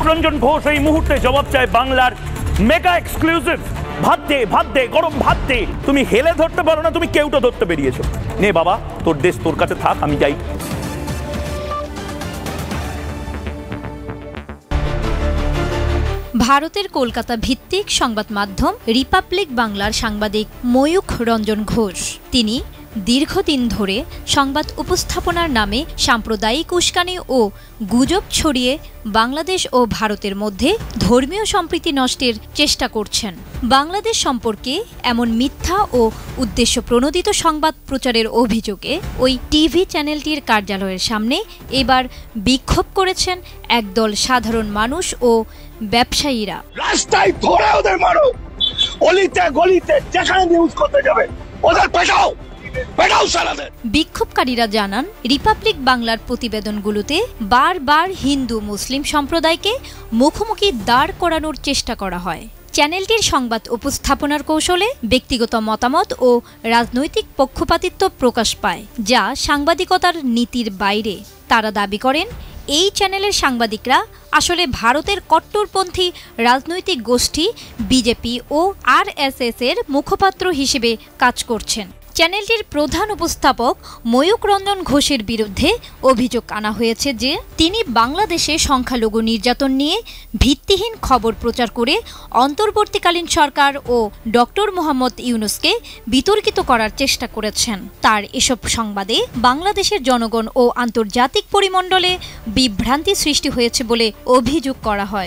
রঞ্জন ঘোষ এই মুহূর্তে জবাব চায় বাংলার মেগা এক্সক্লুসিভ। ভাত দে গরম ভাত দে। তুমি হেলে ধরতে পারো না, তুমি কেউটা ধরতে বেরিয়েছো। নে বাবা, তোর দেশ তোর কাছে থাক, আমি যাই। ভারতের কলকাতা ভিত্তিক সংবাদ মাধ্যম রিপাবলিক বাংলার সাংবাদিক ময়ূখ রঞ্জন ঘোষ, তিনি দীর্ঘদিন ধরে সংবাদ উপস্থাপনার নামে সাম্প্রদায়িক উস্কানি ও গুজব ছড়িয়ে বাংলাদেশ ও ভারতের মধ্যে ধর্মীয় সম্প্রীতি নষ্টের চেষ্টা করছেন। বাংলাদেশ সম্পর্কে এমন মিথ্যা ও উদ্দেশ্য প্রণোদিত সংবাদ প্রচারের অভিযোগে ওই টিভি চ্যানেলটির কার্যালয়ের সামনে এবার বিক্ষোভ করেছেন একদল সাধারণ মানুষ ও ব্যবসায়ীরা। রাস্তায় ধরে ওদের মারো, অলিতে গলিতে যেখানে নিউজ করতে যাবে ওদের পেটাও। বিক্ষোভকারীরা জানান, রিপাবলিক বাংলার প্রতিবেদনগুলোতে বারবার হিন্দু মুসলিম সম্প্রদায়কে মুখোমুখি দাঁড় করানোর চেষ্টা করা হয়। চ্যানেলটির সংবাদ উপস্থাপনার কৌশলে ব্যক্তিগত মতামত ও রাজনৈতিক পক্ষপাতিত্ব প্রকাশ পায়, যা সাংবাদিকতার নীতির বাইরে। তারা দাবি করেন, এই চ্যানেলের সাংবাদিকরা আসলে ভারতের কট্টরপন্থী রাজনৈতিক গোষ্ঠী বিজেপি ও আরএসএস এর মুখপাত্র হিসেবে কাজ করছেন। চ্যানেলটির প্রধান উপস্থাপক ময়ূখ রঞ্জন ঘোষের বিরুদ্ধে অভিযোগ আনা হয়েছে যে তিনি বাংলাদেশে সংখ্যালঘু নির্যাতন নিয়ে ভিত্তিহীন খবর প্রচার করে অন্তর্বর্তীকালীন সরকার ও ডক্টর মোহাম্মদ ইউনূসকে বিতর্কিত করার চেষ্টা করেছেন। তার এসব সংবাদে বাংলাদেশের জনগণ ও আন্তর্জাতিক পরিমণ্ডলে বিভ্রান্তি সৃষ্টি হয়েছে বলে অভিযোগ করা হয়।